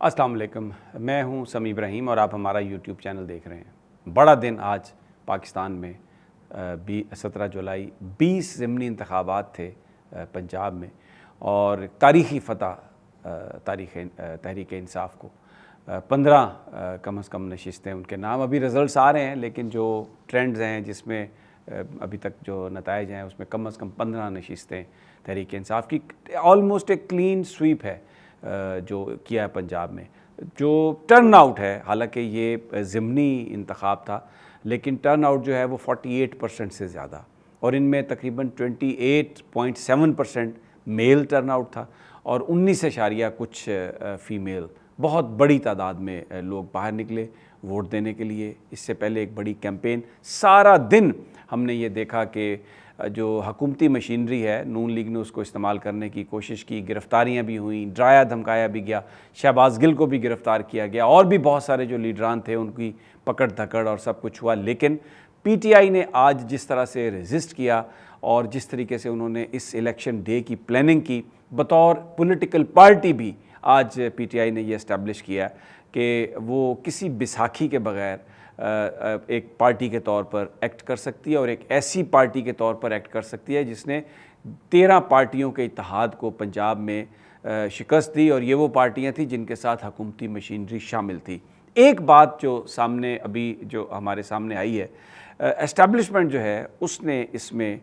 السلام علیکم، میں ہوں سمیع ابراہیم اور آپ ہمارا یوٹیوب چینل دیکھ رہے ہیں۔ بڑا دن آج پاکستان میں 17 جولائی 20 ضمنی انتخابات تھے پنجاب میں، اور تاریخی فتح تحریک انصاف کو 15 کم از کم نشستیں ان کے نام۔ ابھی رزلٹس آ رہے ہیں، لیکن جو ٹرینڈز ہیں جس میں ابھی تک جو نتائج ہیں اس میں کم از کم 15 نشستیں تحریک انصاف کی، آلموسٹ ایک کلین سویپ ہے جو کیا ہے پنجاب میں۔ جو ٹرن آؤٹ ہے، حالانکہ یہ ضمنی انتخاب تھا، لیکن ٹرن آؤٹ جو ہے وہ 48% سے زیادہ، اور ان میں تقریباً 28.7% میل ٹرن آؤٹ تھا اور 19 کچھ فیمیل۔ بہت بڑی تعداد میں لوگ باہر نکلے ووٹ دینے کے لیے۔ اس سے پہلے ایک بڑی کیمپین، سارا دن ہم نے یہ دیکھا کہ جو حکومتی مشینری ہے، نون لیگ نے اس کو استعمال کرنے کی کوشش کی، گرفتاریاں بھی ہوئیں، ڈرایا دھمکایا بھی گیا، شہباز گل کو بھی گرفتار کیا گیا، اور بھی بہت سارے جو لیڈران تھے ان کی پکڑ دھکڑ اور سب کچھ ہوا۔ لیکن پی ٹی آئی نے آج جس طرح سے ریزسٹ کیا اور جس طریقے سے انہوں نے اس الیکشن ڈے کی پلاننگ کی، بطور پولیٹیکل پارٹی بھی آج پی ٹی آئی نے یہ اسٹیبلش کیا کہ وہ کسی بساکھی کے بغیر ایک پارٹی کے طور پر ایکٹ کر سکتی ہے، اور ایک ایسی پارٹی کے طور پر ایکٹ کر سکتی ہے جس نے 13 پارٹیوں کے اتحاد کو پنجاب میں شکست دی، اور یہ وہ پارٹیاں تھیں جن کے ساتھ حکومتی مشینری شامل تھی۔ ایک بات جو سامنے ابھی جو ہمارے سامنے آئی ہے، اسٹیبلشمنٹ جو ہے اس نے اس میں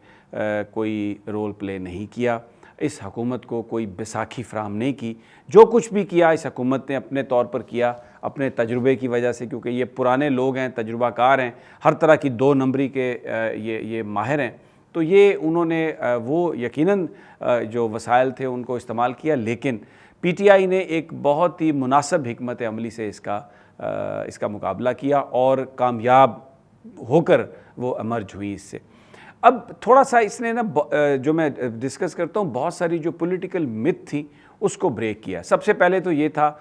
کوئی رول پلے نہیں کیا، اس حکومت کو کوئی بیساکھی فراہم نہیں کی۔ جو کچھ بھی کیا اس حکومت نے اپنے طور پر کیا، اپنے تجربے کی وجہ سے، کیونکہ یہ پرانے لوگ ہیں، تجربہ کار ہیں، ہر طرح کی 2 نمبری کے یہ ماہر ہیں، تو یہ انہوں نے وہ یقیناً جو وسائل تھے ان کو استعمال کیا، لیکن پی ٹی آئی نے ایک بہت ہی مناسب حکمت عملی سے اس کا مقابلہ کیا اور کامیاب ہو کر وہ ایمرج ہوئی اس سے۔ اب تھوڑا سا اس نے جو میں ڈسکس کرتا ہوں، بہت ساری جو پولیٹیکل مت تھی اس کو بریک کیا۔ سب سے پہلے تو یہ تھا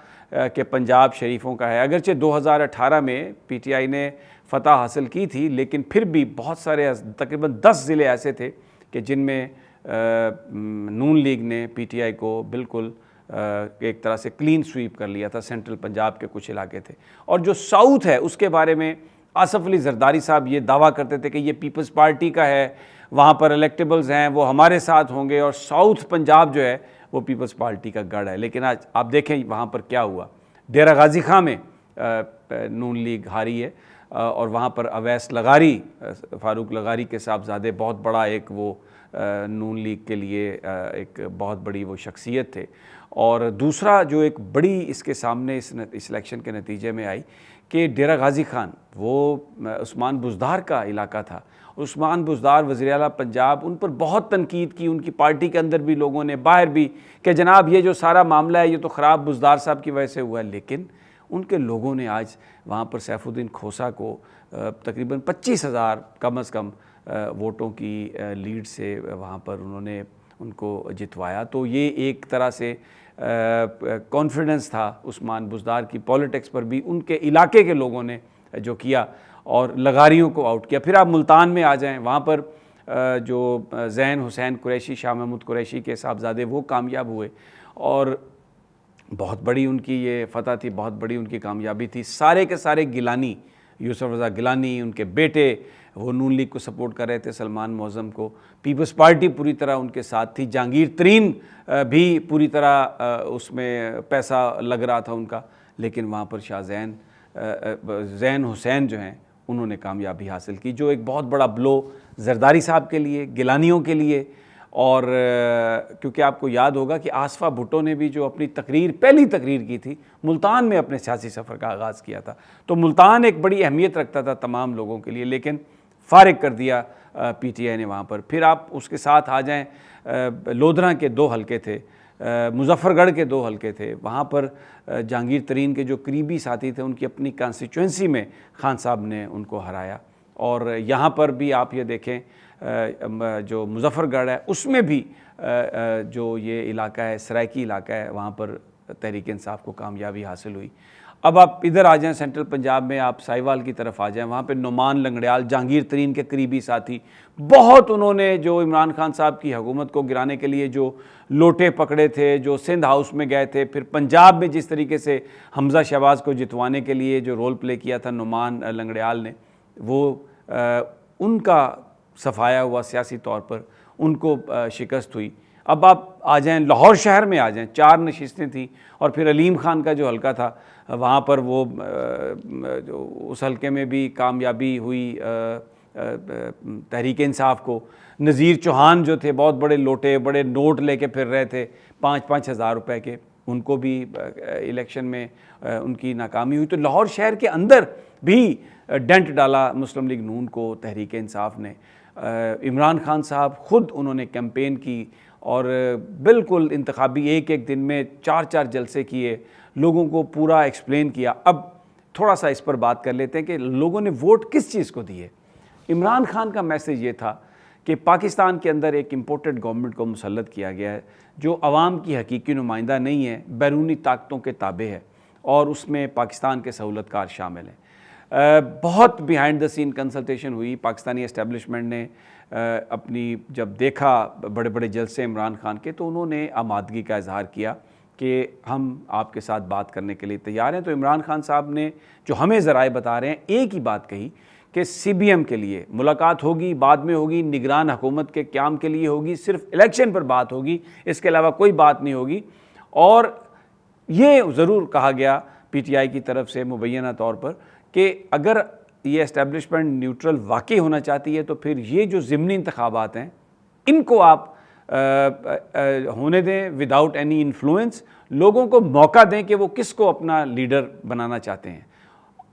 کہ پنجاب شریفوں کا ہے، اگرچہ 2018 میں پی ٹی آئی نے فتح حاصل کی تھی، لیکن پھر بھی بہت سارے تقریباً 10 ضلع ایسے تھے کہ جن میں نون لیگ نے پی ٹی آئی کو بالکل ایک طرح سے کلین سویپ کر لیا تھا۔ سینٹرل پنجاب کے کچھ علاقے تھے، اور جو ساؤتھ ہے اس کے بارے میں آصف علی زرداری صاحب یہ دعویٰ کرتے تھے کہ یہ پیپلز پارٹی کا ہے، وہاں پر الیکٹیبلز ہیں، وہ ہمارے ساتھ ہوں گے، اور ساؤتھ پنجاب جو ہے وہ پیپلز پارٹی کا گڑھ ہے۔ لیکن آج آپ دیکھیں وہاں پر کیا ہوا۔ ڈیرہ غازی خان میں نون لیگ ہاری ہے، اور وہاں پر اویس لغاری، فاروق لغاری کے صاحبزادے، بہت بڑا ایک وہ نون لیگ کے لیے ایک بہت بڑی وہ شخصیت تھے۔ اور دوسرا جو ایک بڑی اس کے سامنے اس الیکشن کے نتیجے میں آئی کہ ڈیرہ غازی خان وہ عثمان بزدار کا علاقہ تھا۔ عثمان بزدار وزیر اعلیٰ پنجاب، ان پر بہت تنقید کی، ان کی پارٹی کے اندر بھی لوگوں نے، باہر بھی، کہ جناب یہ جو سارا معاملہ ہے یہ تو خراب بزدار صاحب کی وجہ سے ہوا ہے۔ لیکن ان کے لوگوں نے آج وہاں پر سیف الدین کھوسہ کو تقریباً 25,000 کم از کم ووٹوں کی لیڈ سے وہاں پر انہوں نے ان کو جتوایا۔ تو یہ ایک طرح سے کانفیڈنس تھا عثمان بزدار کی پولیٹکس پر بھی، ان کے علاقے کے لوگوں نے جو کیا اور لغاریوں کو آؤٹ کیا۔ پھر آپ ملتان میں آ جائیں، وہاں پر جو زین حسین قریشی، شاہ محمود قریشی کے صاحبزادے، وہ کامیاب ہوئے، اور بہت بڑی ان کی یہ فتح تھی، بہت بڑی ان کی کامیابی تھی۔ سارے کے سارے گیلانی، یوسف رضا گیلانی، ان کے بیٹے، وہ نون لیگ کو سپورٹ کر رہے تھے، سلمان معظم کو، پیپلز پارٹی پوری طرح ان کے ساتھ تھی، جہانگیر ترین بھی پوری طرح اس میں پیسہ لگ رہا تھا ان کا، لیکن وہاں پر شاہ زین حسین جو ہیں انہوں نے کامیابی حاصل کی، جو ایک بہت بڑا بلو زرداری صاحب کے لیے، گیلانیوں کے لیے۔ اور کیونکہ آپ کو یاد ہوگا کہ آصفہ بھٹو نے بھی جو اپنی پہلی تقریر کی تھی، ملتان میں اپنے سیاسی سفر کا آغاز کیا تھا، تو ملتان ایک بڑی اہمیت رکھتا تھا تمام لوگوں کے لیے، لیکن فارغ کر دیا پی ٹی آئی نے وہاں پر۔ پھر آپ اس کے ساتھ آ جائیں، لودھراں کے 2 حلقے تھے، مظفر گڑھ کے 2 حلقے تھے، وہاں پر جہانگیر ترین کے جو قریبی ساتھی تھے ان کی اپنی کانسٹیچوئنسی میں خان صاحب نے ان کو ہرایا۔ اور یہاں پر بھی آپ یہ دیکھیں، جو مظفر گڑھ ہے اس میں بھی جو یہ علاقہ ہے، سرائکی علاقہ ہے، وہاں پر تحریک انصاف کو کامیابی حاصل ہوئی۔ اب آپ ادھر آ جائیں سینٹرل پنجاب میں، آپ ساہیوال کی طرف آ جائیں، وہاں پہ نعمان لنگڑیال جہانگیر ترین کے قریبی ساتھی، بہت انہوں نے جو عمران خان صاحب کی حکومت کو گرانے کے لیے جو لوٹے پکڑے تھے، جو سندھ ہاؤس میں گئے تھے، پھر پنجاب میں جس طریقے سے حمزہ شہباز کو جتوانے کے لیے جو رول پلے کیا تھا نعمان لنگڑیال نے، وہ ان کا صفایا ہوا سیاسی طور پر، ان کو شکست ہوئی۔ اب آپ آ جائیں لاہور شہر میں، آ جائیں 4 نشستیں تھیں، اور پھر علیم خان کا جو حلقہ تھا وہاں پر وہ اس حلقے میں بھی کامیابی ہوئی تحریک انصاف کو۔ نذیر چوہان جو تھے، بہت بڑے لوٹے، بڑے نوٹ لے کے پھر رہے تھے 5-5 ہزار روپے کے، ان کو بھی الیکشن میں ان کی ناکامی ہوئی۔ تو لاہور شہر کے اندر بھی ڈنٹ ڈالا مسلم لیگ نون کو تحریک انصاف نے۔ عمران خان صاحب خود انہوں نے کیمپین کی اور بالکل انتخابی ایک دن میں 4 جلسے کیے، لوگوں کو پورا ایکسپلین کیا۔ اب تھوڑا سا اس پر بات کر لیتے ہیں کہ لوگوں نے ووٹ کس چیز کو دیے۔ عمران خان کا میسج یہ تھا کہ پاکستان کے اندر ایک امپورٹڈ گورنمنٹ کو مسلط کیا گیا ہے جو عوام کی حقیقی نمائندہ نہیں ہے، بیرونی طاقتوں کے تابع ہے، اور اس میں پاکستان کے سہولت کار شامل ہیں۔ بہت بیہائنڈ دا سین کنسلٹیشن ہوئی۔ پاکستانی اسٹیبلشمنٹ نے اپنی جب دیکھا بڑے بڑے جلسے عمران خان کے، تو انہوں نے آمادگی کا اظہار کیا کہ ہم آپ کے ساتھ بات کرنے کے لیے تیار ہیں۔ تو عمران خان صاحب نے جو ہمیں ذرائع بتا رہے ہیں، ایک ہی بات کہی کہ سی بی ایم کے لیے ملاقات ہوگی، بعد میں ہوگی، نگران حکومت کے قیام کے لیے ہوگی، صرف الیکشن پر بات ہوگی، اس کے علاوہ کوئی بات نہیں ہوگی۔ اور یہ ضرور کہا گیا پی ٹی آئی کی طرف سے مبینہ طور پر کہ اگر یہ اسٹیبلشمنٹ نیوٹرل واقعی ہونا چاہتی ہے تو پھر یہ جو ضمنی انتخابات ہیں ان کو آپ ہونے دیں وداؤٹ اینی انفلوئنس، لوگوں کو موقع دیں کہ وہ کس کو اپنا لیڈر بنانا چاہتے ہیں۔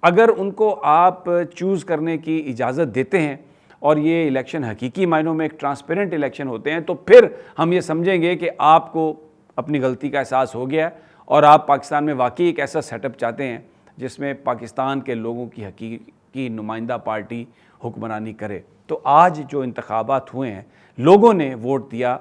اگر ان کو آپ چوز کرنے کی اجازت دیتے ہیں اور یہ الیکشن حقیقی معنوں میں ایک ٹرانسپیرنٹ الیکشن ہوتے ہیں، تو پھر ہم یہ سمجھیں گے کہ آپ کو اپنی غلطی کا احساس ہو گیا ہے اور آپ پاکستان میں واقعی ایک ایسا سیٹ اپ چاہتے ہیں جس میں پاکستان کے لوگوں کی حقیقی نمائندہ پارٹی حکمرانی کرے۔ تو آج جو انتخابات ہوئے ہیں، لوگوں نے ووٹ دیا۔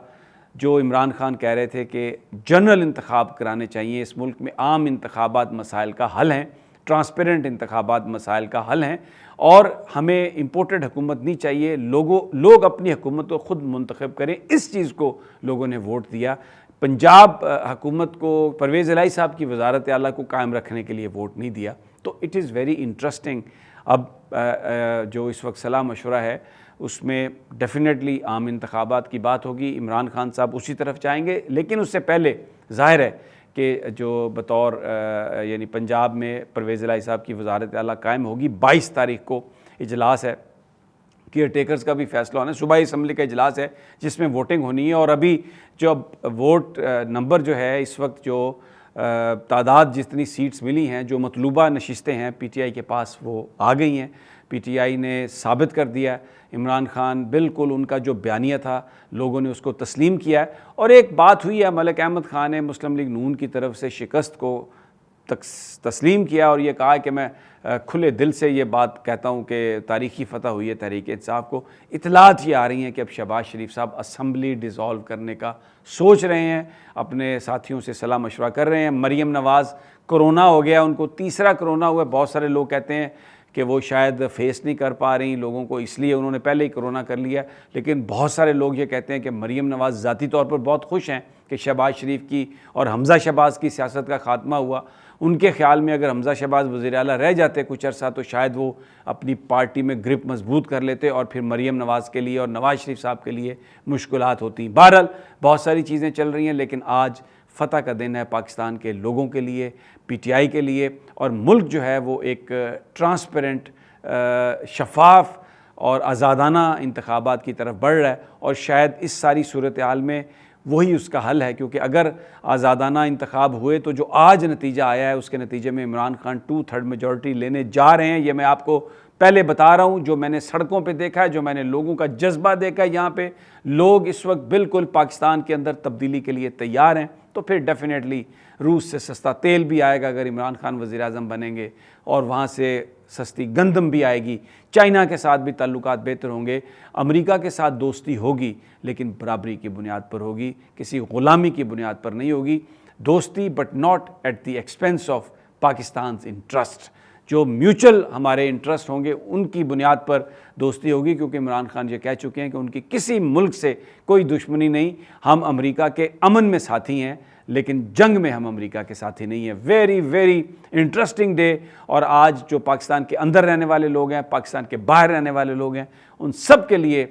جو عمران خان کہہ رہے تھے کہ جنرل انتخاب کرانے چاہیے، اس ملک میں عام انتخابات مسائل کا حل ہیں، ٹرانسپیرنٹ انتخابات مسائل کا حل ہیں، اور ہمیں امپورٹڈ حکومت نہیں چاہیے، لوگ اپنی حکومت کو خود منتخب کریں، اس چیز کو لوگوں نے ووٹ دیا۔ پنجاب حکومت کو، پرویز الہی صاحب کی وزارت اعلیٰ کو قائم رکھنے کے لیے ووٹ نہیں دیا۔ تو اٹ از ویری انٹرسٹنگ۔ اب جو اس وقت صلاح مشورہ ہے اس میں ڈیفینیٹلی عام انتخابات کی بات ہوگی، عمران خان صاحب اسی طرف جائیں گے، لیکن اس سے پہلے ظاہر ہے کہ جو بطور یعنی پنجاب میں پرویز الہی صاحب کی وزارت اعلیٰ قائم ہوگی، 22 تاریخ کو اجلاس ہے، کیئر ٹیکرز کا بھی فیصلہ ہونا ہے، صوبائی اسمبلی کا اجلاس ہے جس میں ووٹنگ ہونی ہے۔ اور ابھی جو ووٹ نمبر جو ہے اس وقت جو تعداد جتنی سیٹس ملی ہیں، جو مطلوبہ نشستیں ہیں پی ٹی آئی کے پاس، وہ آ گئی ہیں۔ پی ٹی آئی نے ثابت کر دیا ہے، عمران خان بالکل ان کا جو بیانیہ تھا لوگوں نے اس کو تسلیم کیا ہے۔ اور ایک بات ہوئی ہے، ملک احمد خان نے مسلم لیگ نون کی طرف سے شکست کو تسلیم کیا اور یہ کہا کہ میں کھلے دل سے یہ بات کہتا ہوں کہ تاریخی فتح ہوئی ہے تحریک انصاف کو۔ اطلاعات یہ آ رہی ہیں کہ اب شہباز شریف صاحب اسمبلی ڈیزالو کرنے کا سوچ رہے ہیں، اپنے ساتھیوں سے صلاح مشورہ کر رہے ہیں۔ مریم نواز کرونا ہو گیا، ان کو تیسرا کرونا ہوا ہے۔ بہت سارے لوگ کہتے ہیں کہ وہ شاید فیس نہیں کر پا رہی لوگوں کو، اس لیے انہوں نے پہلے ہی کرونا کر لیا، لیکن بہت سارے لوگ یہ کہتے ہیں کہ مریم نواز ذاتی طور پر بہت خوش ہیں کہ شہباز شریف کی اور حمزہ شہباز کی سیاست کا خاتمہ ہوا۔ ان کے خیال میں اگر حمزہ شہباز وزیر اعلیٰ رہ جاتے کچھ عرصہ تو شاید وہ اپنی پارٹی میں گرپ مضبوط کر لیتے اور پھر مریم نواز کے لیے اور نواز شریف صاحب کے لیے مشکلات ہوتی۔ بہرحال بہت ساری چیزیں چل رہی ہیں، لیکن آج فتح کا دن ہے پاکستان کے لوگوں کے لیے، پی ٹی آئی کے لیے، اور ملک جو ہے وہ ایک ٹرانسپیرنٹ، شفاف اور آزادانہ انتخابات کی طرف بڑھ رہا ہے۔ اور شاید اس ساری صورتحال میں وہی اس کا حل ہے، کیونکہ اگر آزادانہ انتخاب ہوئے تو جو آج نتیجہ آیا ہے اس کے نتیجے میں عمران خان 2/3 میجورٹی لینے جا رہے ہیں۔ یہ میں آپ کو پہلے بتا رہا ہوں، جو میں نے سڑکوں پہ دیکھا ہے، جو میں نے لوگوں کا جذبہ دیکھا ہے، یہاں پہ لوگ اس وقت بالکل پاکستان کے اندر تبدیلی کے لیے تیار ہیں۔ تو پھر ڈیفینیٹلی روس سے سستا تیل بھی آئے گا اگر عمران خان وزیر اعظم بنیں گے، اور وہاں سے سستی گندم بھی آئے گی۔ چائنا کے ساتھ بھی تعلقات بہتر ہوں گے، امریکہ کے ساتھ دوستی ہوگی لیکن برابری کی بنیاد پر ہوگی، کسی غلامی کی بنیاد پر نہیں ہوگی۔ دوستی but not at the expense of Pakistan's interest. جو میوچل ہمارے انٹرسٹ ہوں گے ان کی بنیاد پر دوستی ہوگی, کیونکہ عمران خان یہ کہہ چکے ہیں کہ ان کی کسی ملک سے کوئی دشمنی نہیں. ہم امریکہ کے امن میں ساتھی ہیں لیکن جنگ میں ہم امریکہ کے ساتھی نہیں ہیں. Very very interesting day. اور آج جو پاکستان کے اندر رہنے والے لوگ ہیں, پاکستان کے باہر رہنے والے لوگ ہیں, ان سب کے لیے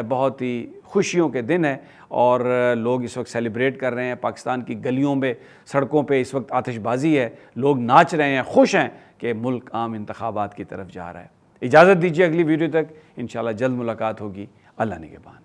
بہت ہی خوشیوں کے دن ہے. اور لوگ اس وقت سیلیبریٹ کر رہے ہیں. پاکستان کی گلیوں میں, سڑکوں پہ اس وقت آتش بازی ہے, لوگ ناچ رہے ہیں, خوش ہیں کہ ملک عام انتخابات کی طرف جا رہا ہے. اجازت دیجیے, اگلی ویڈیو تک انشاءاللہ جلد ملاقات ہوگی. اللہ نگہبان.